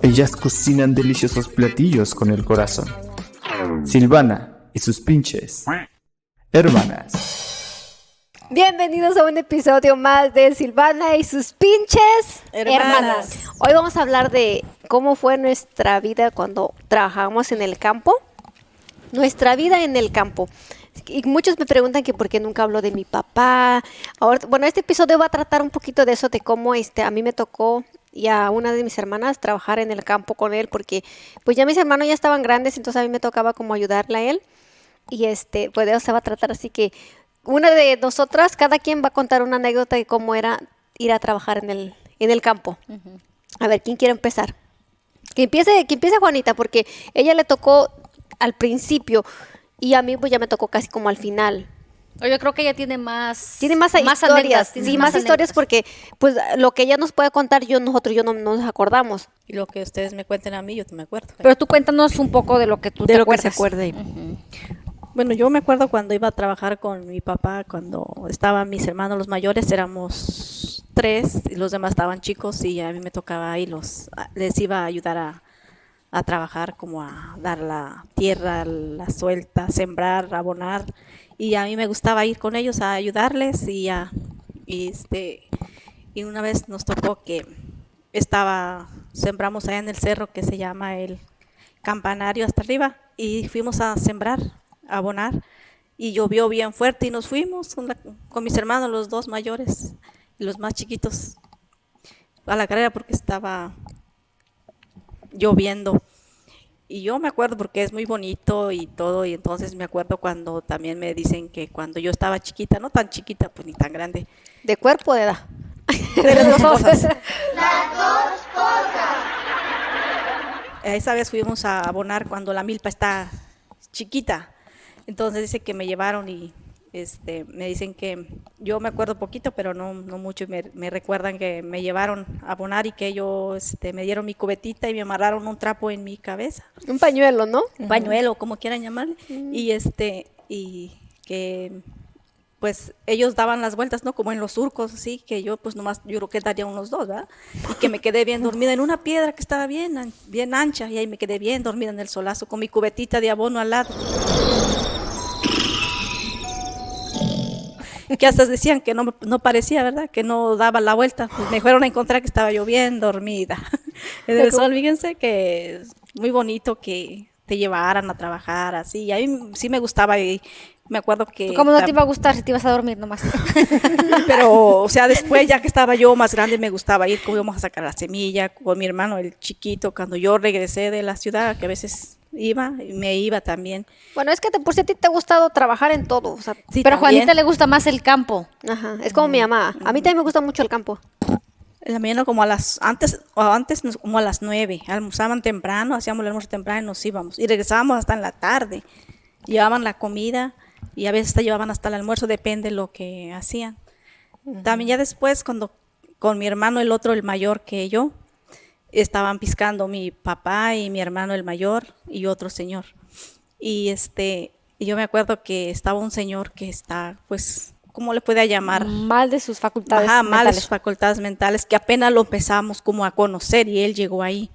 Ellas cocinan deliciosos platillos con el corazón. Silvana y sus pinches hermanas. Bienvenidos a un episodio más de Silvana y sus pinches hermanas. Hoy vamos a hablar de cómo fue nuestra vida cuando trabajamos en el campo. Nuestra vida en el campo. Y muchos me preguntan que por qué nunca hablo de mi papá. Ahora, bueno, este episodio va a tratar un poquito de eso, de cómo a mí me tocó y a una de mis hermanas trabajar en el campo con él, porque pues ya mis hermanos ya estaban grandes, entonces a mí me tocaba como ayudarle a él. Y pues de eso se va a tratar, así que una de nosotras, cada quien va a contar una anécdota de cómo era ir a trabajar en el campo. Uh-huh. A ver, ¿quién quiere empezar? Que empiece Juanita, porque ella le tocó al principio y a mí pues ya me tocó casi como al final. Yo creo que ella tiene más historias. Sí, más historias porque pues lo que ella nos puede contar, nosotros no nos acordamos. Y lo que ustedes me cuenten a mí, yo me acuerdo. Pero tú cuéntanos un poco de lo que tú te acuerdas. De lo que se acuerde. Uh-huh. Bueno, yo me acuerdo cuando iba a trabajar con mi papá, cuando estaban mis hermanos los mayores, éramos 3 y los demás estaban chicos y a mí me tocaba ahí, les iba a ayudar a trabajar, como a dar la tierra, la suelta, sembrar, abonar, y a mí me gustaba ir con ellos a ayudarles y una vez nos tocó que sembramos allá en el cerro que se llama el Campanario hasta arriba y fuimos a sembrar, a abonar y llovió bien fuerte y nos fuimos con mis hermanos, los 2 mayores y los más chiquitos a la carrera porque estaba lloviendo. Y yo me acuerdo porque es muy bonito y todo, y entonces me acuerdo cuando también me dicen que cuando yo estaba chiquita, no tan chiquita, pues ni tan grande. ¿De cuerpo o de edad? De las 2 cosas. Las 2 cosas. Esa vez fuimos a abonar cuando la milpa está chiquita. Entonces dice que me llevaron y me dicen que yo me acuerdo poquito, pero no mucho, me recuerdan que me llevaron a abonar y que ellos me dieron mi cubetita y me amarraron un trapo en mi cabeza. Un pañuelo, ¿no? Un pañuelo, como quieran llamarle. Y que pues ellos daban las vueltas, ¿no? Como en los surcos, así, que yo pues nomás, yo creo que daría unos 2, ¿verdad? Y que me quedé bien dormida en una piedra que estaba bien ancha y ahí me quedé bien dormida en el solazo con mi cubetita de abono al lado. Que hasta decían que no parecía, ¿verdad? Que no daba la vuelta. Pues me fueron a encontrar que estaba yo bien dormida. En el sol, fíjense que es muy bonito que te llevaran a trabajar así. Y a mí sí me gustaba y me acuerdo que... ¿Cómo no te iba a gustar si te ibas a dormir nomás? Pero, o sea, después ya que estaba yo más grande me gustaba ir, como íbamos a sacar la semilla con mi hermano, el chiquito, cuando yo regresé de la ciudad, que a veces... me iba también. Bueno, es que por si a ti te ha gustado trabajar en todo. O sea, sí, pero a Juanita le gusta más el campo. Ajá, es como mi mamá. A mí también me gusta mucho el campo. En la mañana como antes como a las 9, almorzaban temprano, hacíamos el almuerzo temprano y nos íbamos. Y regresábamos hasta en la tarde. Llevaban la comida y a veces llevaban hasta el almuerzo, depende de lo que hacían. Uh-huh. También ya después, cuando con mi hermano, el mayor que yo, estaban piscando mi papá y mi hermano el mayor y otro señor. Y yo me acuerdo que estaba un señor que está, pues, ¿cómo le puede llamar? Mal de sus facultades mentales. Mal de sus facultades mentales, que apenas lo empezamos como a conocer y él llegó ahí.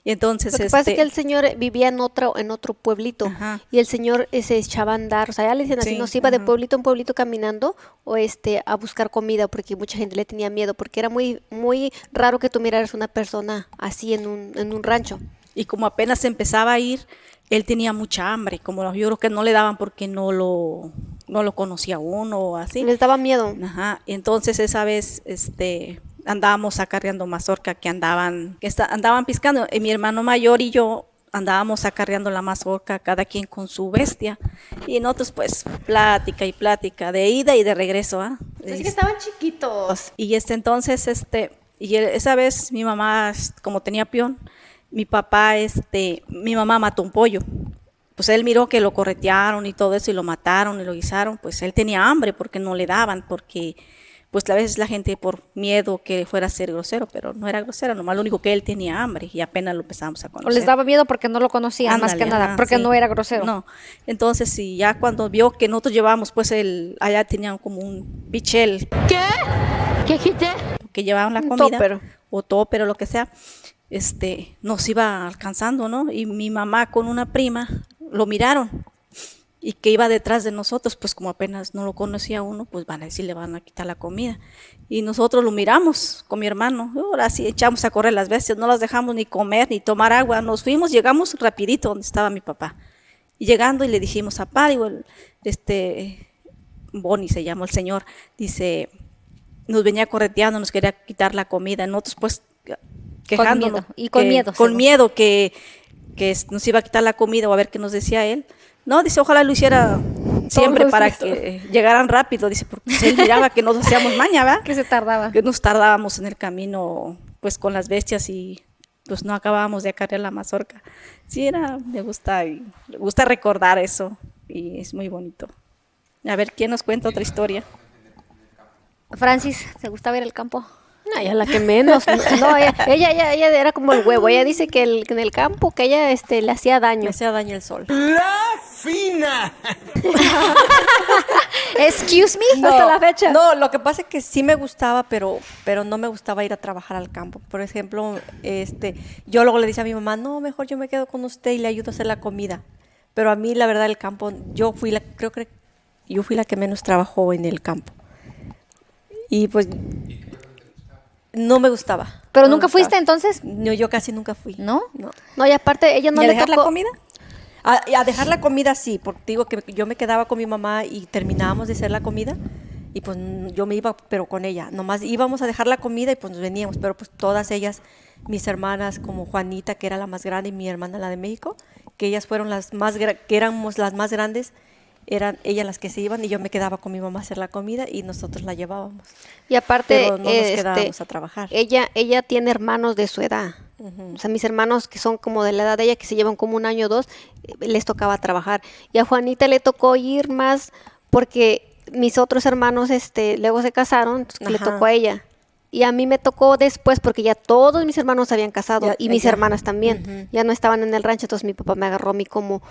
Y entonces, lo que pasa es que el señor vivía en otro pueblito. Ajá. Y el señor se echaba a andar, o sea, ya le decían así, nos iba de pueblito en pueblito caminando o a buscar comida porque mucha gente le tenía miedo porque era muy muy raro que tú miraras una persona así en un rancho. Y como apenas empezaba a ir, él tenía mucha hambre, como yo creo que no le daban porque no lo conocía uno o así. Les daba miedo. Ajá. Y entonces esa vez andábamos acarreando mazorca que andaban piscando. Y mi hermano mayor y yo andábamos acarreando la mazorca, cada quien con su bestia. Y nosotros pues plática y plática, de ida y de regreso. Es que estaban chiquitos. Y entonces, esa vez mi mamá, como tenía peón, mi mamá mató un pollo. Pues él miró que lo corretearon y todo eso y lo mataron y lo guisaron. Pues él tenía hambre porque no le daban, porque pues a veces la gente por miedo que fuera a ser grosero, pero no era grosero, nomás lo único que él tenía hambre y apenas lo empezamos a conocer. O les daba miedo porque no lo conocían. Ándale, más que nada, porque sí, no era grosero. No, entonces sí, ya cuando vio que nosotros llevábamos, pues allá tenían como un bichel. ¿Qué? ¿Qué dijiste? que llevaban la Un comida, tópero. o tópero, lo que sea, nos iba alcanzando, ¿no? Y mi mamá con una prima lo miraron y que iba detrás de nosotros, pues como apenas no lo conocía uno, pues van a decir, le van a quitar la comida. Y nosotros lo miramos con mi hermano, ahora sí echamos a correr las bestias, no las dejamos ni comer ni tomar agua, nos fuimos, llegamos rapidito donde estaba mi papá. Y llegando y le dijimos a papá, digo, Bonnie se llama el señor, dice, nos venía correteando, nos quería quitar la comida, nosotros pues quejándonos. Con miedo. Con miedo que nos iba a quitar la comida o a ver qué nos decía él. No, dice, ojalá lo hiciera siempre los para días. que llegaran rápido, dice, porque él miraba que nos hacíamos maña, ¿verdad? Que se tardaba. Que nos tardábamos en el camino, pues con las bestias y pues no acabábamos de acarrear la mazorca. Sí, me gusta recordar eso y es muy bonito. A ver, ¿quién nos cuenta otra historia? Francis, ¿te gusta ver el campo? No, ella la que menos. No, ella era como el huevo. Ella dice que en el campo que ella le hacía daño. Me hacía daño el sol. Excuse me. Hasta la fecha. No, lo que pasa es que sí me gustaba, pero no me gustaba ir a trabajar al campo. Por ejemplo, yo luego le decía a mi mamá, no, mejor yo me quedo con usted y le ayudo a hacer la comida. Pero a mí, la verdad, el campo, creo que yo fui la que menos trabajó en el campo. Y pues no me gustaba. ¿Pero No me nunca fuiste gustaba. entonces? No, yo casi nunca fui. ¿No? No. No, y aparte, ella no ¿Y a le dejar tocó. la comida? A dejar la comida sí, porque digo que yo me quedaba con mi mamá y terminábamos de hacer la comida y pues yo me iba pero con ella, nomás íbamos a dejar la comida y pues nos veníamos, pero pues todas ellas, mis hermanas como Juanita que era la más grande y mi hermana la de México, que ellas fueron que éramos las más grandes, eran ellas las que se iban y yo me quedaba con mi mamá a hacer la comida y nosotros la llevábamos, Y aparte, pero no nos quedábamos a trabajar. ella tiene hermanos de su edad. O sea, mis hermanos que son como de la edad de ella, que se llevan como un año o dos, les tocaba trabajar. Y a Juanita le tocó ir más porque mis otros hermanos luego se casaron, entonces le Ajá. tocó a ella. Y a mí me tocó después porque ya todos mis hermanos se habían casado Ya- y mis ya. hermanas también. Ya no estaban en el rancho, entonces mi papá me agarró a mí como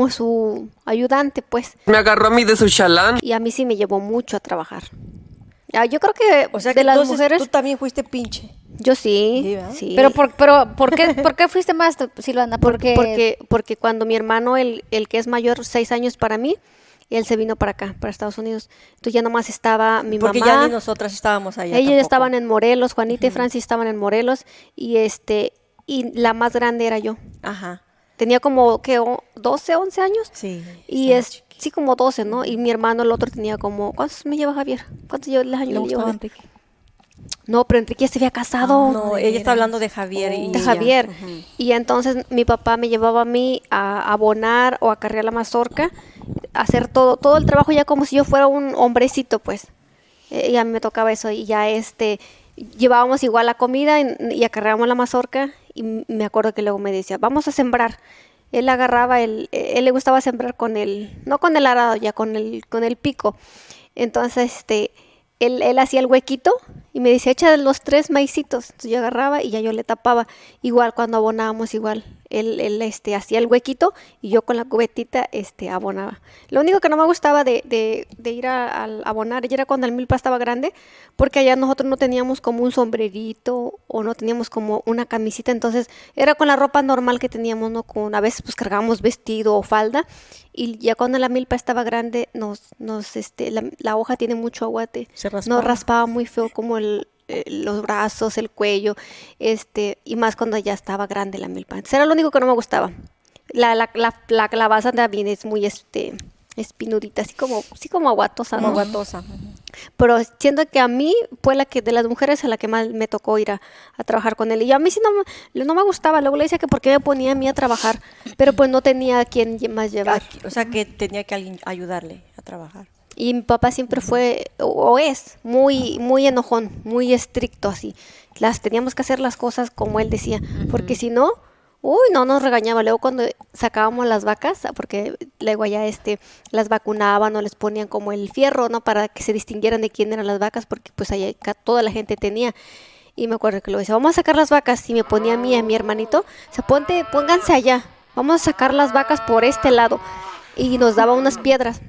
su ayudante, pues. Me agarró a mí de su chalán. Y a mí sí me llevó mucho a trabajar. Yo creo que O sea de que las entonces mujeres, tú también fuiste pinche. yo sí, Sí, ¿verdad? sí. Pero ¿por qué fuiste más, Silvana? Porque cuando mi hermano, el que es mayor 6 años para mí, él se vino para acá, para Estados Unidos. Entonces ya nomás estaba mi Porque mamá. ya ni nosotras estábamos allá. Ellos ya tampoco. estaban en Morelos, Juanita y Francis estaban en Morelos y la más grande era yo. Ajá, Tenía como 12, 11 años. sí. Y estaba sí, como 12, ¿no? Y mi hermano, el otro, tenía como... ¿Cuántos me lleva Javier? ¿Cuántos años ¿Le le llevo? gustaba Enrique? No, pero Enrique ya se había casado. No, ella está hablando de Javier. y De ella. Javier. Ujú. Y entonces mi papá me llevaba a mí a abonar o a cargar la mazorca, a hacer todo el trabajo ya como si yo fuera un hombrecito, pues. Y a mí me tocaba eso. Y ya llevábamos igual la comida y acarreábamos la mazorca. Y me acuerdo que luego me decía, vamos a sembrar. Él agarraba, él le gustaba sembrar no con el arado, ya con el pico. Entonces, él hacía el huequito y me decía, echa los 3 maicitos. Entonces yo agarraba y ya yo le tapaba. Igual cuando abonábamos, igual. Él hacía el huequito y yo con la cubetita abonaba. Lo único que no me gustaba de ir a abonar era cuando el milpa estaba grande, porque allá nosotros no teníamos como un sombrerito o no teníamos como una camisita, entonces era con la ropa normal que teníamos, ¿no? A veces pues cargábamos vestido o falda, y ya cuando la milpa estaba grande, la hoja tiene mucho aguate, Se raspaba. nos raspaba muy feo como los brazos, el cuello, y más cuando ya estaba grande la milpa. Entonces era lo único que no me gustaba. La calabaza también es muy espinudita, así como aguatosa, Como ¿no? guatosa. Pero siento que a mí fue la que de las mujeres a la que más me tocó ir a trabajar con él. Y a mí sí no me gustaba. Luego le decía que por qué me ponía a mí a trabajar, pero pues no tenía a quien más llevar. O sea que tenía que alguien ayudarle a trabajar. Y mi papá siempre fue, o es, muy, muy enojón, muy estricto así. Teníamos que hacer las cosas como él decía, porque si no, no nos regañaba. Luego cuando sacábamos las vacas, porque luego allá las vacunaban o les ponían como el fierro, ¿no? Para que se distinguieran de quién eran las vacas, porque pues allá toda la gente tenía. Y me acuerdo que lo decía, vamos a sacar las vacas. Y me ponía a mí y a mi hermanito, pónganse allá, vamos a sacar las vacas por este lado. Y nos daba unas piedras.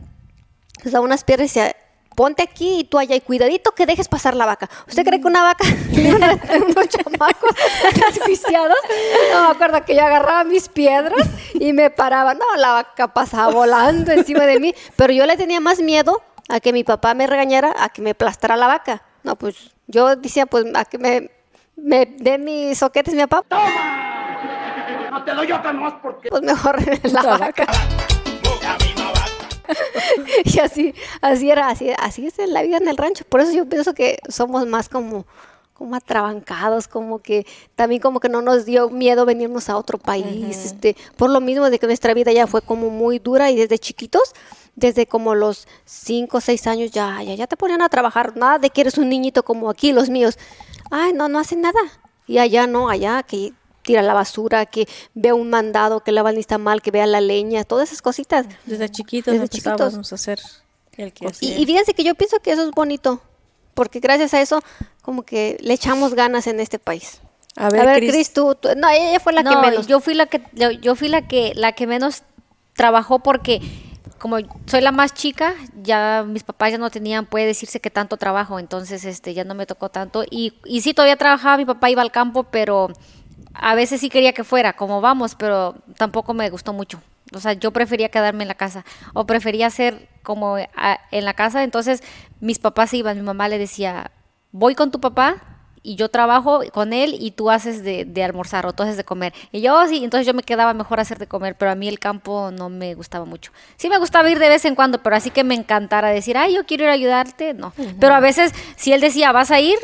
Nos daba unas piedras y decía, ponte aquí y tú allá y cuidadito que dejes pasar la vaca. ¿Usted cree que una vaca unos chamacos asfixiados? No, me acuerdo que yo agarraba mis piedras y me paraba. No, la vaca pasaba volando encima de mí, pero yo le tenía más miedo a que mi papá me regañara, a que me aplastara la vaca. No, pues yo decía, pues a que me dé mis soquetes mi papá. ¡Toma! No te doy otra más porque... Pues mejor la vaca. Y así es la vida en el rancho. Por eso yo pienso que somos más como atrabancados, como que también como que no nos dio miedo venirnos a otro país, por lo mismo de que nuestra vida ya fue como muy dura y desde chiquitos, desde como los 5 o 6 años ya te ponían a trabajar, nada de que eres un niñito como aquí los míos, ay no hacen nada, y allá no, allá que tira la basura, que vea un mandado, que lava el mal, que vea la leña, todas esas cositas. Desde chiquitos empezábamos a hacer el quehacer. Y fíjense que yo pienso que eso es bonito, porque gracias a eso como que le echamos ganas en este país. A ver, Cris, tú, no, ella fue la que menos. Yo fui la que menos trabajó porque como soy la más chica, ya mis papás ya no tenían, puede decirse que tanto trabajo, entonces ya no me tocó tanto. Y sí, todavía trabajaba, mi papá iba al campo, pero a veces sí quería que fuera, como vamos, pero tampoco me gustó mucho. O sea, yo prefería quedarme en la casa o prefería hacer como en la casa. Entonces mis papás iban, mi mamá le decía, voy con tu papá y yo trabajo con él y tú haces de almorzar o tú haces de comer. Y yo sí, entonces yo me quedaba mejor a hacer de comer, pero a mí el campo no me gustaba mucho. Sí me gustaba ir de vez en cuando, pero así que me encantara decir, ay, yo quiero ir a ayudarte, no. Pero a veces si él decía, vas a ir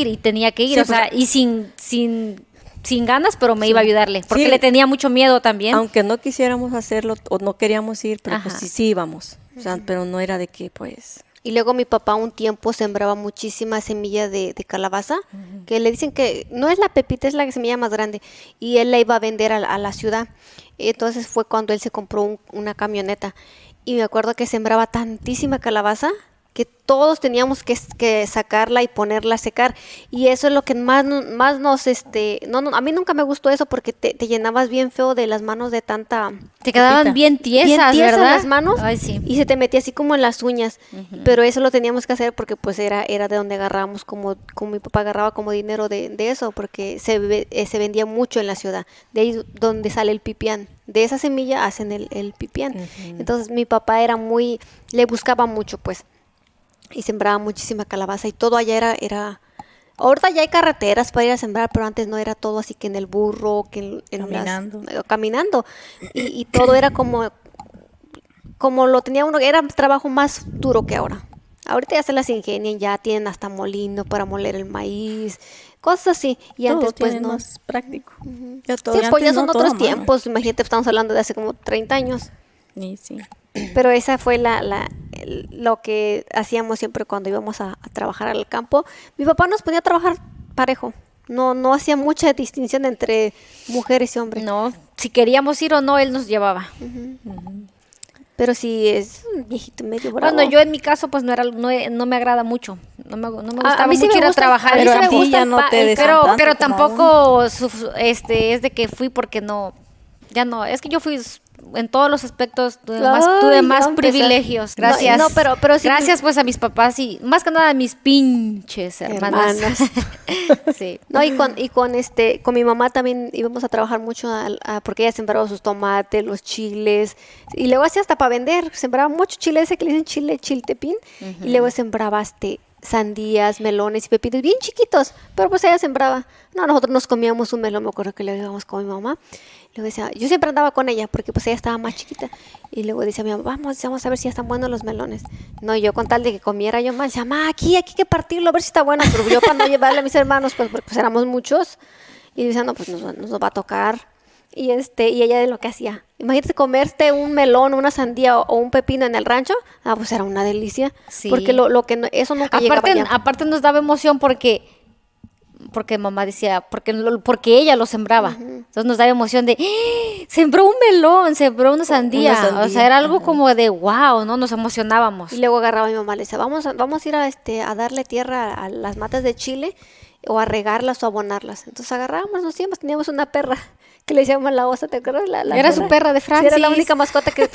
y tenía que ir, sí, o sea, y sin ganas, pero me iba a ayudarle, porque le tenía mucho miedo también. Aunque no quisiéramos hacerlo o no queríamos ir, pero pues sí íbamos. O sea, pero no era de que pues... Y luego mi papá un tiempo sembraba muchísima semilla de calabaza, que le dicen que no es la pepita, es la semilla más grande, y él la iba a vender a la ciudad. Entonces fue cuando él se compró una camioneta, y me acuerdo que sembraba tantísima calabaza que todos teníamos que sacarla y ponerla a secar, y eso es lo que más nos, a mí nunca me gustó eso porque te llenabas bien feo de las manos de tanta... Te quedaban bien tiesas, ¿verdad? Las manos. Ay, sí. Y se te metía así como en las uñas, pero eso lo teníamos que hacer porque pues era de donde agarrábamos, como mi papá agarraba como dinero de eso, porque se vendía mucho en la ciudad, de ahí donde sale el pipián, de esa semilla hacen el pipián. Entonces mi papá le buscaba mucho pues, y sembraba muchísima calabaza y todo allá era ahorita ya hay carreteras para ir a sembrar, pero antes no era todo así que en el burro, que caminando y todo era como lo tenía uno, era un trabajo más duro que ahora. Ahorita ya se las ingenian, ya tienen hasta molino para moler el maíz, cosas así, y todo antes pues tiene no. más práctico. Sí, pues ya son otros tiempos, imagínate, estamos hablando de hace como 30 años. Sí. Pero esa fue lo que hacíamos siempre cuando íbamos a trabajar al campo. Mi papá nos ponía a trabajar parejo. No hacía mucha distinción entre mujeres y hombres. No, si queríamos ir o no, él nos llevaba. Pero sí es un viejito medio bravo. Bueno, yo en mi caso pues no me agrada mucho. No me gustaba mí sí mucho me ir a gusta, trabajar. a mí Pero sí me a ti gusta ya el no te pero tampoco es de que fui porque no, ya no, es que yo fui en todos los aspectos tuve más privilegios. Gracias. No, pero sí, gracias pues a mis papás y más que nada a mis pinches hermanas. Sí. No, y con mi mamá también íbamos a trabajar mucho porque ella sembraba sus tomates, los chiles, y luego hacía hasta para vender, sembraba mucho chile, ese que le dicen chiltepín, y luego sembraba sandías, melones y pepinos bien chiquitos, pero pues ella sembraba. No, nosotros nos comíamos un melón, me acuerdo que le íbamos con mi mamá. Luego decía, yo siempre andaba con ella porque pues ella estaba más chiquita. Y luego decía mi mamá, vamos a ver si ya están buenos los melones. No, yo con tal de que comiera yo más, decía, mamá, aquí hay que partirlo a ver si está bueno. Pero yo para no llevarle a mis hermanos, pues porque pues, éramos muchos. Y decía, no, pues nos va a tocar. Y ella de lo que hacía. Imagínate comerte un melón, una sandía o un pepino en el rancho. Pues era una delicia. Sí. Porque eso nunca llegaba allá. Aparte nos daba emoción porque mamá decía, porque ella lo sembraba. Entonces nos daba emoción de, sembró un melón, sembró una sandía. O sea, era algo como de wow, ¿no? Nos emocionábamos. Y luego agarraba a mi mamá, le decía, vamos a ir a darle tierra a las matas de chile. o a regarlas o a abonarlas. Entonces agarrábamos, nos íbamos, teníamos una perra que le decíamos la osa, ¿te acuerdas? Era su perra de Sí, Francis. era la única mascota que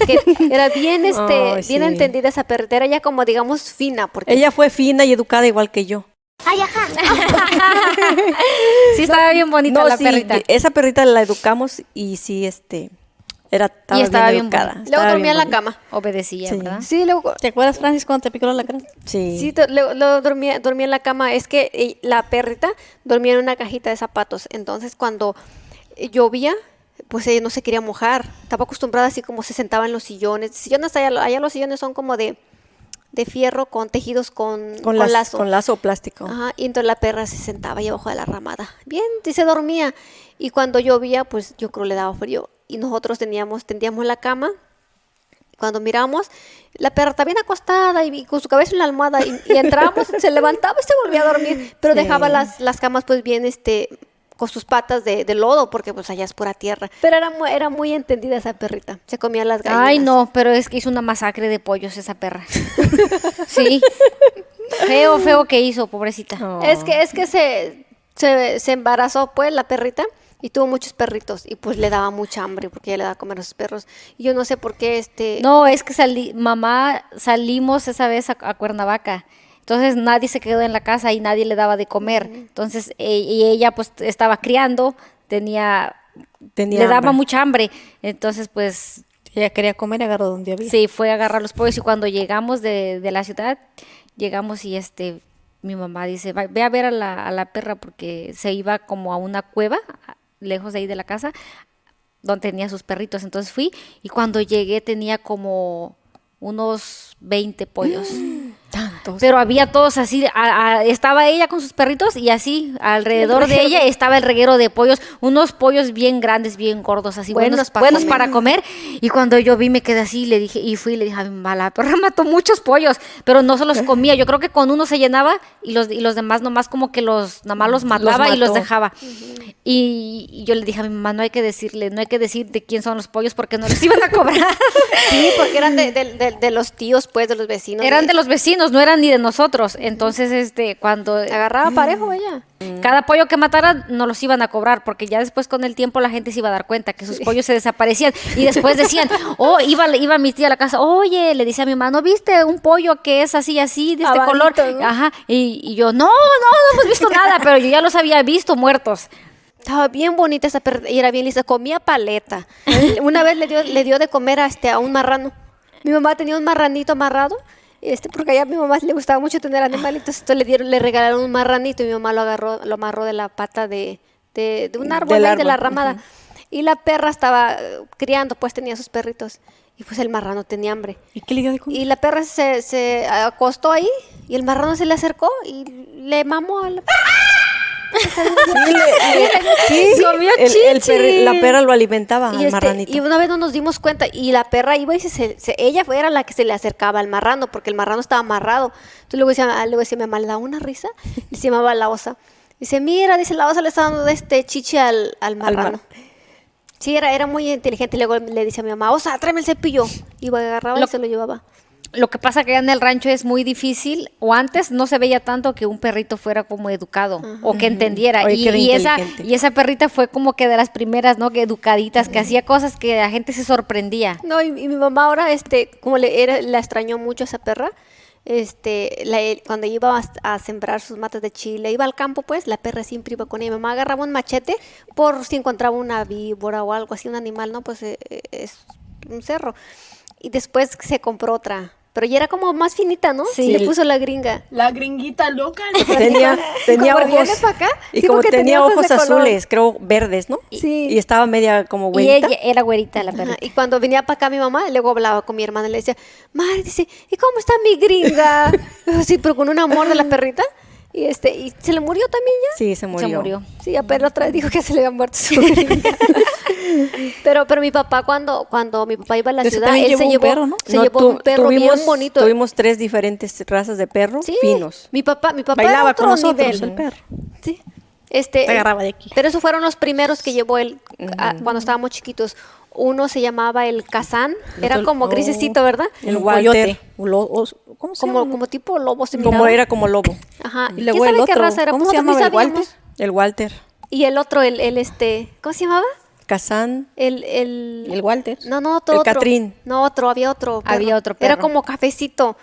era bien, Ay, bien sí. entendida esa perrita. Era ya como, digamos, fina, porque Ella fue fina y educada igual que yo. Ay, ajá. Sí, estaba bien bonita No, la sí, perrita. esa perrita la educamos y sí, estaba bien educada. bonita. luego estaba dormía en la bien bonita. cama. Obedecía, Sí. ¿verdad? Sí, luego ¿Te acuerdas, Francis, cuando te picó la lacra? Sí. Sí, luego dormía en la cama. Es que la perrita dormía en una cajita de zapatos. Entonces, cuando llovía, pues ella no se quería mojar. Estaba acostumbrada así como se sentaba en los sillones. Sillones allá los sillones son como de fierro con tejidos con lazo. Con lazo o plástico. Ajá, y entonces la perra se sentaba ahí abajo de la ramada. Bien, y se dormía. Y cuando llovía, pues yo creo le daba frío. Y nosotros tendíamos la cama. Cuando miramos, la perra estaba bien acostada y con su cabeza en la almohada. Y entrábamos, se levantaba y se volvía a dormir. Pero Sí. dejaba las camas pues bien con sus patas de lodo, porque pues allá es pura tierra. Pero era muy entendida esa perrita. Se comía las gallinas. Ay, no, pero es que hizo una masacre de pollos esa perra. Sí. Feo que hizo, pobrecita. Oh. Es que se embarazó pues la perrita y tuvo muchos perritos y pues le daba mucha hambre porque ella le daba a comer a sus perros. Y yo no sé por qué No, es que salimos esa vez a Cuernavaca. Entonces nadie se quedó en la casa y nadie le daba de comer. Entonces y ella pues estaba criando, Tenía le daba hambre. mucha hambre. Entonces pues Ella quería comer y agarró donde había. sí, fue a agarrar los pollos y cuando llegamos de la ciudad, llegamos y mi mamá dice, ve a ver a la perra porque se iba como a una cueva, lejos de ahí de la casa, donde tenía sus perritos. Entonces fui y cuando llegué tenía como unos 20 pollos. Tantos. Pero había todos así, estaba ella con sus perritos y así alrededor de ella estaba el reguero de pollos, unos pollos bien grandes, bien gordos, así buenos para comer. Y cuando yo vi me quedé así le dije a mi mamá, la perra mató muchos pollos, pero no se los comía. Yo creo que con uno se llenaba y los demás nomás como que nada más los mataba y los mató. dejaba. Y yo le dije a mi mamá, no hay que decir de quién son los pollos porque no les iban a cobrar. Sí, porque eran de los tíos, pues, de los vecinos. Eran de los vecinos, no eran ni de nosotros. Entonces, cuando Agarraba parejo ella. cada pollo que mataran no los iban a cobrar, porque ya después con el tiempo la gente se iba a dar cuenta que sus pollos se desaparecían. Y después decían, iba mi tía a la casa, oye, le dice a mi mamá, ¿no viste un pollo que es así, de este Habanito, color? ¿no? Ajá. Y yo, no hemos visto nada, pero yo ya los había visto muertos. Estaba bien bonita esa perra y era bien lista. Comía paleta. Una vez le dio de comer a un marrano. Mi mamá tenía un marranito amarrado. Porque allá a mi mamá le gustaba mucho tener animalitos. Entonces le regalaron un marranito y mi mamá lo amarró de la pata de un árbol, Del ahí, de la árbol, ramada. Y la perra estaba criando, pues tenía sus perritos. Y pues el marrano tenía hambre. ¿Y qué le dio de comer? Y la perra se acostó ahí y el marrano se le acercó y le mamó a la Comió La perra lo alimentaba al y marranito. y una vez no nos dimos cuenta y la perra iba y ella era la que se le acercaba al marrano porque el marrano estaba amarrado. Entonces luego decía mi mamá, le da una risa y se llamaba la osa. Dice, mira, dice, la osa le está dando chiche al marrano. Sí, era muy inteligente. Y luego le dice a mi mamá, osa, tráeme el cepillo. Y agarraba y se lo llevaba. Lo que pasa que allá en el rancho es muy difícil, o antes no se veía tanto que un perrito fuera como educado o que entendiera. Oye, que era inteligente. Y esa perrita fue como que de las primeras, ¿no? Que educaditas, que hacía cosas que la gente se sorprendía. No, y mi mamá ahora, como la extrañó mucho a esa perra, cuando iba a sembrar sus matas de chile, iba al campo, pues, la perra siempre iba con ella. Mi mamá agarraba un machete por si encontraba una víbora o algo así, un animal, ¿no? Pues es un cerro. Y después se compró otra. Pero ya era como más finita, ¿no? Sí. Le puso la gringa. La gringuita loca. Tenía como ojos. viene pa' acá, Y sí, como porque tenía tenía ojos ojos de color. azules, creo verdes, ¿no? Sí. Y estaba media como Y güerita. ella era güerita la Ajá, perrita. y cuando venía para acá mi mamá, luego hablaba con mi hermana y le decía, madre, dice, ¿y cómo está mi gringa? Sí, pero con un amor de la perrita. Y se le murió también ya. Sí, se murió. Se murió. Sí, apenas otra vez dijo que se le había muerto su gringa. pero mi papá, cuando mi papá iba a la Ese ciudad, también él se llevó un llevó, perro, ¿no? se llevó un perro bien bonito. Tuvimos 3 diferentes razas de perros Sí, finos. Mi papá Bailaba era otro con nosotros nivel. el perro. Sí. Te agarraba de aquí. Pero esos fueron los primeros que llevó él cuando estábamos chiquitos. Uno se llamaba el Kazán, era otro- como grisecito, ¿verdad? El Un Walter. coyote, ¿cómo se llama? Como tipo lobo se Como miraba. era como lobo. Ajá. Y ¿Quién luego sabe el qué otro, raza era? ¿cómo Pues se nosotros ni llamaba? ¿El sabíamos. Walter? El Walter. Y el otro, ¿cómo se llamaba? Kazán. El Walter. No, El otro. Catrín. No, había otro. perro. Había otro Era perro. como cafecito.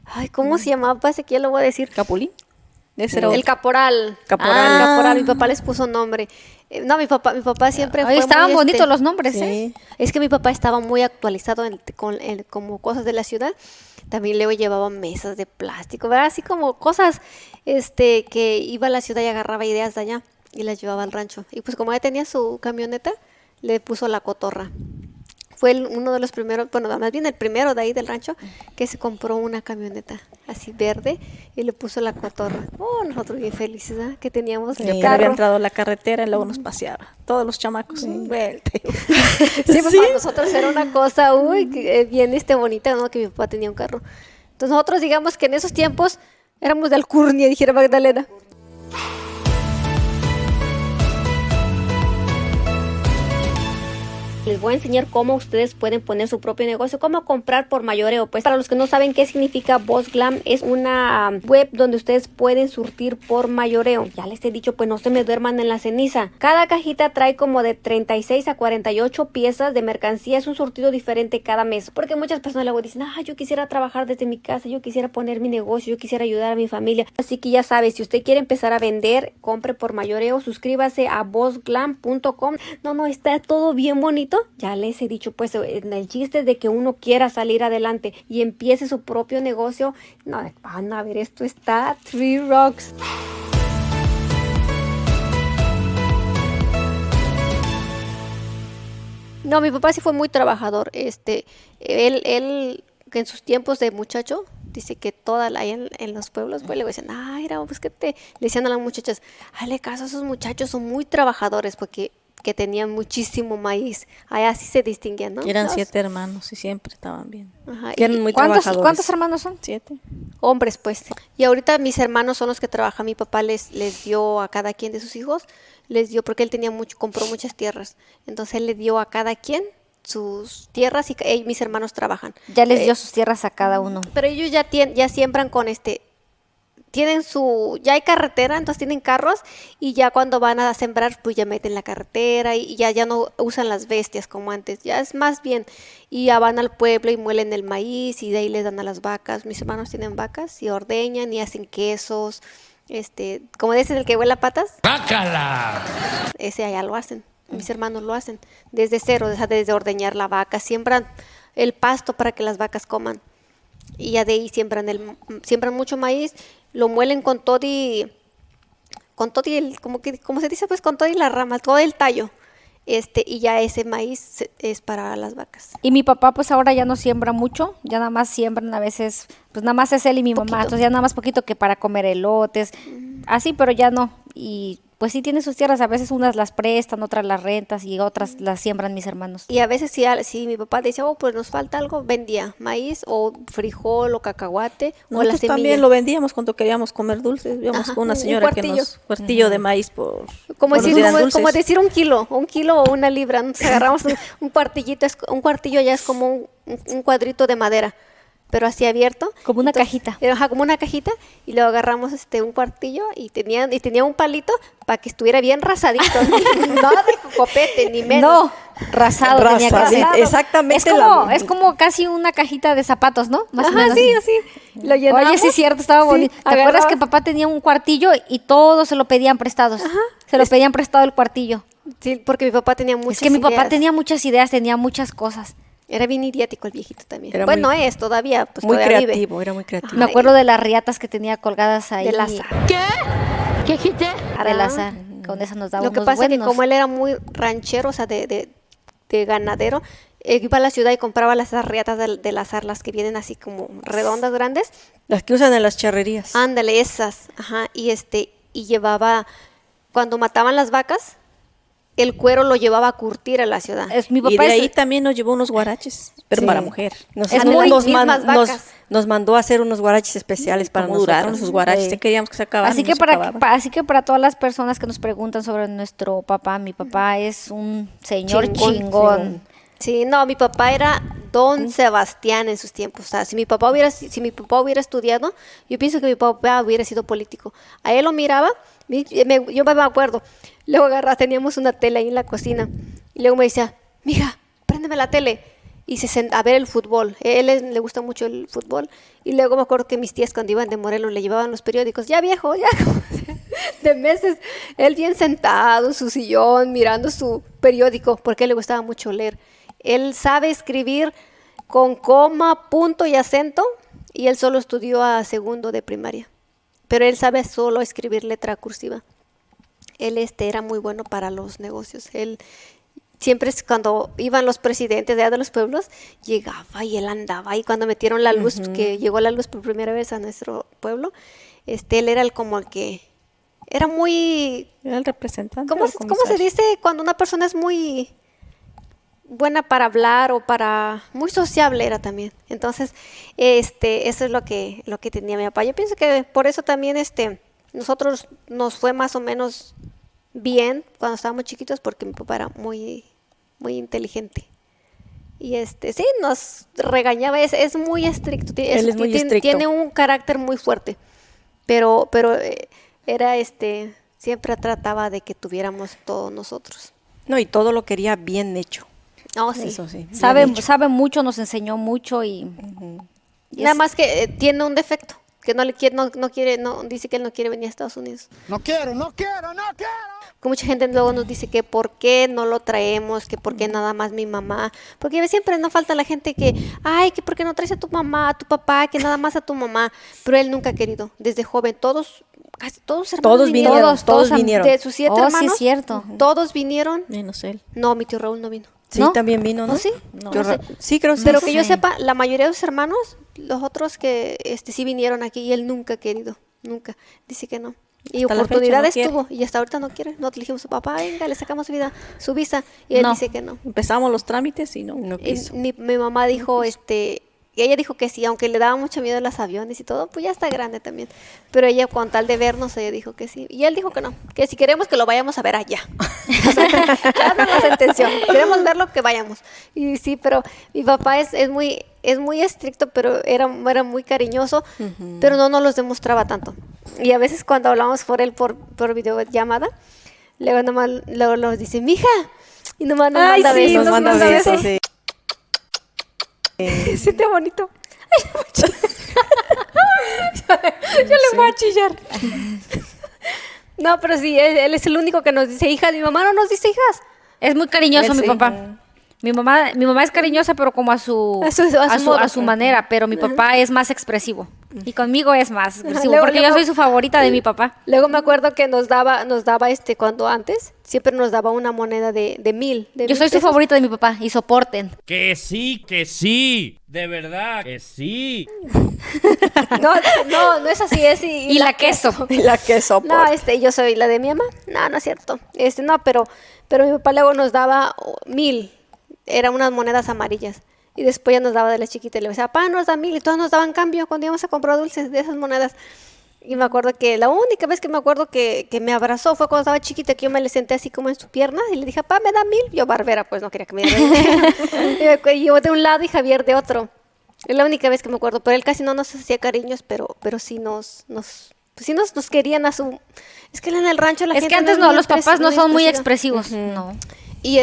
Ay, ¿cómo se llamaba? Parece que ya lo voy a decir. ¿Capulín? Ese era El otro. caporal. Caporal. El caporal, mi papá les puso nombre. No, mi papá siempre Ay, fue estaban muy, bonitos los nombres, Sí. Es que mi papá estaba muy actualizado como cosas de la ciudad. También luego llevaba mesas de plástico, ¿verdad? Así como cosas que iba a la ciudad y agarraba ideas de allá y las llevaba al rancho. Y pues como ya tenía su camioneta, le puso la cotorra. Fue uno de los primeros, bueno, más bien el primero de ahí del rancho que se compró una camioneta así verde y le puso la cotorra. Oh, nosotros bien felices, ¿ah? Que teníamos Ya el que había carro. entrado a la carretera y luego nos paseaba. Todos los chamacos. Vuelta. Sí, pues para nosotros era una cosa, bien bonita, ¿no? Que mi papá tenía un carro. Entonces nosotros digamos que en esos tiempos éramos de alcurnia, dijera Magdalena. Les voy a enseñar cómo ustedes pueden poner su propio negocio, cómo comprar por mayoreo. Pues para los que no saben qué significa Boss Glam, es una web donde ustedes pueden surtir por mayoreo. Ya les he dicho, pues no se me duerman en la ceniza. Cada cajita trae como de 36 a 48 piezas de mercancía. Es un surtido diferente cada mes. Porque muchas personas luego dicen, yo quisiera trabajar desde mi casa, yo quisiera poner mi negocio, yo quisiera ayudar a mi familia. Así que ya sabes, si usted quiere empezar a vender, compre por mayoreo, suscríbase a bossglam.com. No, está todo bien bonito. Ya les he dicho, pues, en el chiste de que uno quiera salir adelante y empiece su propio negocio. No, van a ver, esto está Three Rocks. No, mi papá sí fue muy trabajador. Él que en sus tiempos de muchacho, dice que ahí en los pueblos, pues le decían, pues que le decían a las muchachas, hazle caso a esos muchachos, son muy trabajadores, porque que tenían muchísimo maíz. Allá sí se distinguían, ¿no? Eran Los 7 hermanos y siempre estaban bien. Ajá, Que eran y muy ¿Cuántos trabajadores. hermanos son? 7. hombres, pues. Y ahorita mis hermanos son los que trabajan. Mi papá les dio a cada quien de sus hijos, les dio, porque él compró muchas tierras. Entonces él le dio a cada quien sus tierras y mis hermanos trabajan. Ya les dio sus tierras a cada uno. Pero ellos ya siembran con ya hay carretera, entonces tienen carros y ya cuando van a sembrar pues ya meten la carretera y ya no usan las bestias como antes, ya es más bien, y ya van al pueblo y muelen el maíz y de ahí les dan a las vacas. Mis hermanos tienen vacas y ordeñan y hacen quesos, como dicen, el que huele a patas, ¡bácala! Ese allá lo hacen, mis hermanos lo hacen desde cero, desde ordeñar la vaca, siembran el pasto para que las vacas coman. Y ya de ahí siembran mucho maíz, lo muelen con todo y como se dice, pues con todo y la rama, todo el tallo. Y ya ese maíz es para las vacas. Y mi papá pues ahora ya no siembra mucho, ya nada más siembran a veces, pues nada más es él y mi mamá, Poquito. entonces ya nada más poquito que para comer elotes, así, pero ya no. Y pues sí tiene sus tierras, a veces unas las prestan, otras las rentas y otras las siembran mis hermanos. Y a veces si mi papá decía, pues nos falta algo, vendía maíz o frijol o cacahuate o la Nosotros semilla. también lo vendíamos cuando queríamos comer dulces. Íbamos Ajá, con una un señora que cuartillo. nos... Cuartillo de maíz por... Como por decir, los días como dulces. decir un kilo o una libra. Entonces agarramos un cuartillito, un cuartillo ya es como un cuadrito de madera, pero así abierto. Como una Entonces, cajita. Ajá, como una cajita, y luego agarramos un cuartillo y tenía un palito para que estuviera bien rasadito. No de copete, ni menos. No, rasado tenía que ser. Rasadito, exactamente Es como casi una cajita de zapatos, ¿no? Más o Ajá, menos. sí, así. Lo llenamos. Oye, sí es cierto, estaba Sí, bonito. ¿Te acuerdas agarraba- que papá tenía un cuartillo y todos se lo pedían prestados? Se lo pedían prestado el cuartillo. Sí, porque mi papá tenía muchas Es que mi papá ideas. tenía muchas ideas, tenía muchas cosas. Era bien idiático el viejito también. Era Bueno, muy- es todavía, pues Muy todavía vive. creativo, era muy creativo. Me acuerdo de las riatas que tenía colgadas ahí. Del azar. ¿Qué dijiste? Del azar. Con eso nos daba Lo que unos pasa es que buenos. como él era muy ranchero, o sea, de ganadero, iba a la ciudad y compraba las riatas del azar, las que vienen así como redondas, grandes. Las que usan en las charrerías. Ándale, esas. Ajá. Y llevaba, cuando mataban las vacas, el cuero lo llevaba a curtir a la ciudad. Mi Y papá de ahí es, también nos llevó unos guaraches, pero Sí. para mujer. Es muy mismas vacas. nos mandó a hacer unos guaraches especiales para ¿Cómo duraron nosotros. esos guaraches? Sí. Te queríamos que se acabaran. así no que se acababan. así que para todas las personas que nos preguntan sobre nuestro papá, mi papá es un señor Chingón. chingón. Sí, no, mi papá era Don Sebastián en sus tiempos. O sea, si mi papá hubiera estudiado, yo pienso que mi papá hubiera sido político. A él lo miraba, yo me acuerdo. Luego teníamos una tele ahí en la cocina. Y luego me decía, mija, préndeme la tele. Y se sentó a ver el fútbol. Le gusta mucho el fútbol. Y luego me acuerdo que mis tías cuando iban de Morelos le llevaban los periódicos. Ya viejo, ya de meses. Él bien sentado en su sillón mirando su periódico porque a él le gustaba mucho leer. Él sabe escribir con coma, punto y acento. Y él solo estudió a segundo de primaria. Pero él sabe solo escribir letra cursiva. Él era muy bueno para los negocios. Él siempre cuando iban los presidentes de los pueblos, llegaba y él andaba. Y cuando metieron la luz, que llegó la luz por primera vez a nuestro pueblo, él era como el que era muy... Era el representante. ¿Cómo se dice cuando una persona es muy buena para hablar o muy sociable era también? Entonces, eso es lo que tenía mi papá. Yo pienso que por eso también nosotros nos fue más o menos bien cuando estábamos chiquitos porque mi papá era muy muy inteligente. Y sí, nos regañaba, es muy estricto. Él es muy estricto. Tiene un carácter muy fuerte. Pero era siempre trataba de que tuviéramos todos nosotros. No, y todo lo quería bien hecho. Oh, sí. Eso sí. Sabe mucho, nos enseñó mucho y Nada más que tiene un defecto, que no quiere, dice que él no quiere venir a Estados Unidos. No quiero. Que mucha gente luego nos dice que por qué no lo traemos, que por qué nada más mi mamá, porque siempre no falta la gente que, ay, que por qué no traes a tu mamá, a tu papá, que nada más a tu mamá, pero él nunca ha querido, desde joven, casi todos hermanos todos vinieron. De sus 7 hermanos, sí es cierto. Todos vinieron. Menos él. No, mi tío Raúl no vino. Sí, ¿No? también vino, ¿no? ¿No, sí? No. Yo no sé. Sí, creo que sí. Pero que yo Sí. sepa, la mayoría de sus hermanos, los otros que sí vinieron aquí y él nunca ha querido, nunca. Dice que no. Y Hasta la fecha oportunidades no quiere. tuvo y hasta ahorita no quiere. Nosotros le dijimos a papá, venga, le sacamos su visa y él No. dice que no. Empezamos los trámites y no. No Y quiso. mi mamá dijo, y ella dijo que sí, aunque le daba mucho miedo a los aviones y todo, pues ya está grande también. Pero ella, con tal de vernos, ella dijo que sí. Y él dijo que no, que si queremos que lo vayamos a ver allá. O sea, ya no es la intención. Queremos verlo, que vayamos. Y sí, pero mi papá es muy estricto, pero era muy cariñoso, pero no nos los demostraba tanto. Y a veces cuando hablamos por videollamada, luego nos dice, mija, y nomás nos Ay, manda sí, besos. Nos manda besos, sí. Siente bonito. Yo le voy a chillar. No, pero sí, él es el único que nos dice hijas. Mi mamá no nos dice hijas. es muy cariñoso Él mi sí. papá. Mi mamá es cariñosa, pero como a su modo. manera, pero mi papá es más expresivo. Y conmigo es más expresivo, Luego- porque yo luego- soy su favorita de mi papá. Luego me acuerdo que nos daba cuando antes, siempre nos daba una moneda de 1,000. Yo soy su favorita de mi papá y soporten. Que sí. De verdad, que sí. No es así, es Y la queso. Y la que No, soporta. yo soy la de mi mamá. No es cierto. No, pero mi papá luego nos daba 1,000. Eran unas monedas amarillas. Y después ya nos daba de la chiquita. Y le decía, papá, nos da 1,000. Y todos nos daban cambio cuando íbamos a comprar dulces de esas monedas. Y me acuerdo que la única vez que me acuerdo que me abrazó fue cuando estaba chiquita, que yo me le senté así como en su pierna y le dije, papá, me da 1,000. Yo, barbera, pues no quería que me diera. Y yo de un lado y Javier de otro. Es la única vez que me acuerdo. Pero él casi no nos hacía cariños, pero sí nos querían a su... Es que en el rancho la Es gente que antes es muy los papás no son muy expresiva. expresivos. No. Y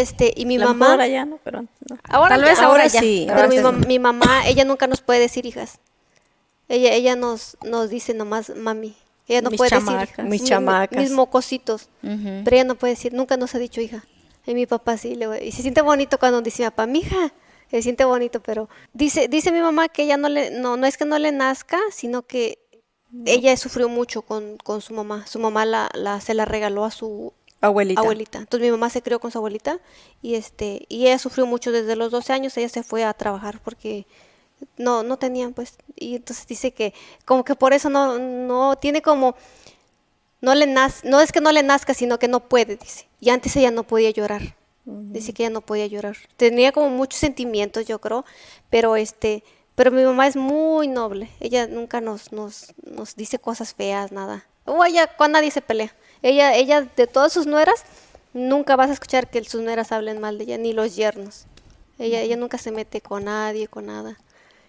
mi La mamá... mejor allá, ¿no? Pero antes no. Ahora Tal vez ya, ahora ya. sí. Pero Ahora sí. mi mamá, ella nunca nos puede decir hijas. Ella nos dice nomás mami. Ella no Mis puede chamacas. decir Mis chamacas. mis mocositos. Pero ella no puede decir, nunca nos ha dicho hija. Y mi papá sí. Y se siente bonito cuando dice mi papá, mija. Se siente bonito, pero dice mi mamá que ella no es que no le nazca, sino que ella sufrió mucho con su mamá. Su mamá se la regaló a su Abuelita. Entonces mi mamá se crió con su abuelita y ella sufrió mucho desde los 12 años. Ella se fue a trabajar porque no tenían, pues. Y entonces dice que como que por eso no tiene como, no es que no le nazca, sino que no puede, dice. Y antes ella no podía llorar. Dice que ella no podía llorar. Tenía como muchos sentimientos, yo creo, pero mi mamá es muy noble. Ella nunca nos dice cosas feas, nada. O ella con nadie se pelea. Ella de todas sus nueras, nunca vas a escuchar que sus nueras hablen mal de ella, ni los yernos. Ella nunca se mete con nadie, con nada.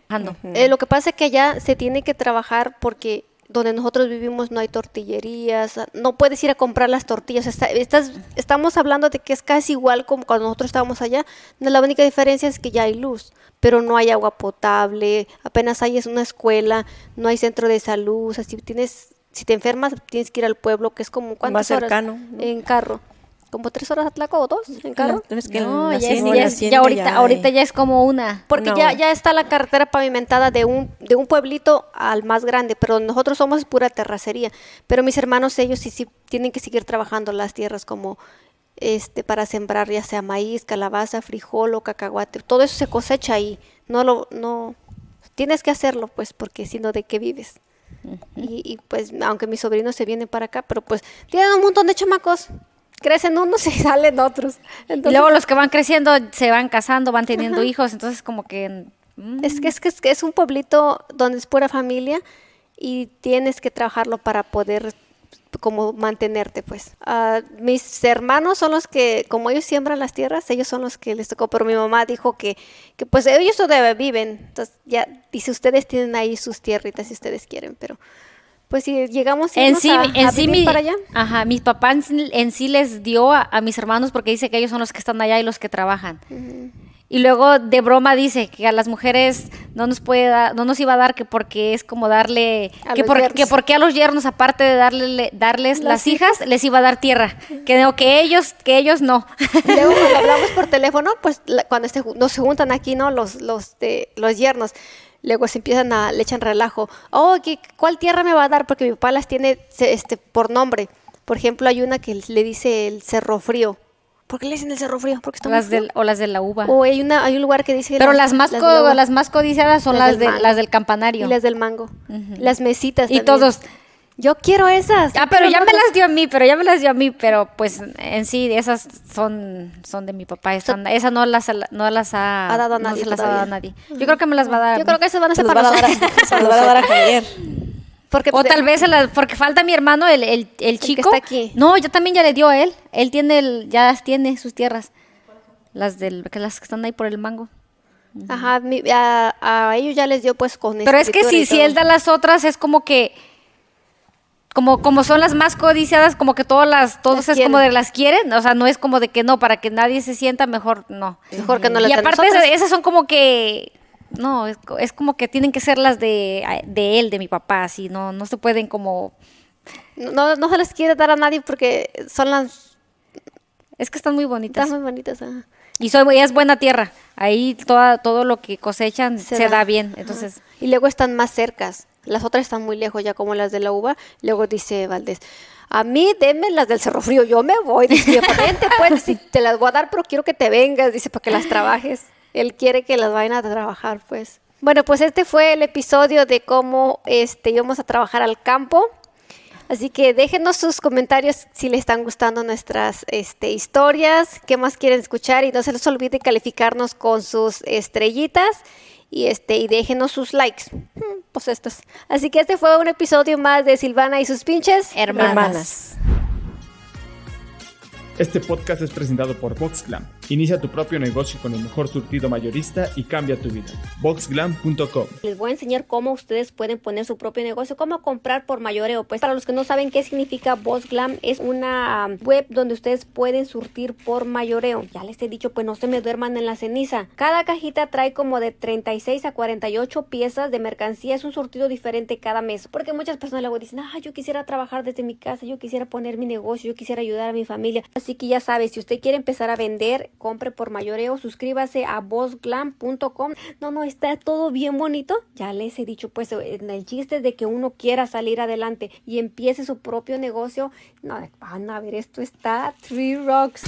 Ando. Lo que pasa es que allá se tiene que trabajar porque donde nosotros vivimos no hay tortillerías, no puedes ir a comprar las tortillas. Estamos hablando de que es casi igual como cuando nosotros estábamos allá. La única diferencia es que ya hay luz, pero no hay agua potable, apenas hay una escuela, no hay centro de salud. O sea, si te enfermas tienes que ir al pueblo, que es como ¿cuántas Más horas? cercano, ¿no? En carro. ¿Como 3 horas a Tlaco o 2 en carro? No, es que No, la ya hacienda ahorita ya es como una. Porque No. ya está la carretera pavimentada de un pueblito al más grande, pero nosotros somos pura terracería. Pero mis hermanos, ellos sí tienen que seguir trabajando las tierras como para sembrar ya sea maíz, calabaza, frijol o cacahuate. Todo eso se cosecha ahí. No tienes que hacerlo, pues, porque si no, ¿de qué vives? Y pues, aunque mis sobrinos se vienen para acá, pero pues tienen un montón de chamacos. Crecen unos y salen otros. Y Entonces, luego los que van creciendo se van casando, van teniendo hijos, entonces como que... es un pueblito donde es pura familia y tienes que trabajarlo para poder como mantenerte, pues. Mis hermanos son los que, como ellos siembran las tierras, ellos son los que les tocó, pero mi mamá dijo que pues ellos todavía viven, entonces ya dice, ustedes tienen ahí sus tierritas si ustedes quieren, pero pues si llegamos a vivir para allá. Ajá, mis papás en sí les dio a mis hermanos porque dice que ellos son los que están allá y los que trabajan. Y luego de broma dice que a las mujeres no nos iba a dar que porque es como darle que porque a los yernos aparte de darles las hijas les iba a dar tierra, que ellos no. Luego cuando hablamos por teléfono, pues cuando nos se juntan aquí, ¿no? Los yernos. Luego le echan relajo. ¿Cuál tierra me va a dar? Porque mi papá las tiene por nombre. Por ejemplo, hay una que le dice el Cerro Frío. ¿Por qué le dicen el Cerro Frío? Porque está muy frío. O las de la uva. O hay un lugar que dice... Pero las más de la uva. las más codiciadas son las del campanario. Y las del mango. Las mesitas Y también. todos... Yo quiero esas. pero ya me las dio a mí, pero pues en sí esas son de mi papá. Esa no las ha dado a nadie no se las ha todavía. dado a nadie. Yo creo que me las va a dar. Yo creo que esas van a Se ser los para van a dar nosotros. se los van a dar a Javier. Porque O tal vez porque falta mi hermano, el chico. está aquí. No, yo también ya le dio a él. Él ya tiene sus tierras. Las que están ahí por el mango. Ajá, a ellos ya les dio pues con Pero es que escritura y si todo. él da las otras es como que como son las más codiciadas, como que todos es quieren. como de las quieren, o sea, no es como de que no, para que nadie se sienta mejor, no. Mejor que no las Y den aparte nosotros. esas son como que no, es como que tienen que ser las de él, de mi papá, así, no se pueden como No se les quiere dar a nadie porque es que están muy bonitas. están muy bonitas. Ajá. Y es buena tierra. Ahí todo lo que cosechan se da bien, entonces Y luego están más cercas. Las otras están muy lejos, ya como las de la uva. Luego dice Valdés, a mí denme las del Cerro Frío, yo me voy. Dice, vente pues, si te las voy a dar, pero quiero que te vengas, dice, para que las trabajes. Él quiere que las vayan a trabajar, pues. Bueno, pues este fue el episodio de cómo íbamos a trabajar al campo. Así que déjenos sus comentarios si les están gustando nuestras historias, qué más quieren escuchar y no se les olvide calificarnos con sus estrellitas y déjenos sus likes. Pues estos. Así que este fue un episodio más de Silvana y sus pinches hermanas. Este podcast es presentado por VoxGlam. Inicia tu propio negocio con el mejor surtido mayorista y cambia tu vida. VoxGlam.com. Les voy a enseñar cómo ustedes pueden poner su propio negocio, cómo comprar por mayoreo. Pues para los que no saben qué significa VoxGlam, es una web donde ustedes pueden surtir por mayoreo. Ya les he dicho, pues no se me duerman en la ceniza. Cada cajita trae como de 36 a 48 piezas de mercancía. Es un surtido diferente cada mes. Porque muchas personas luego dicen, yo quisiera trabajar desde mi casa, yo quisiera poner mi negocio, yo quisiera ayudar a mi familia. Así que ya sabes, si usted quiere empezar a vender, compre por mayoreo, suscríbase a VoxGlam.com. No, está todo bien bonito. Ya les he dicho, pues, en el chiste de que uno quiera salir adelante y empiece su propio negocio. No, van a ver, esto está 3 rocks.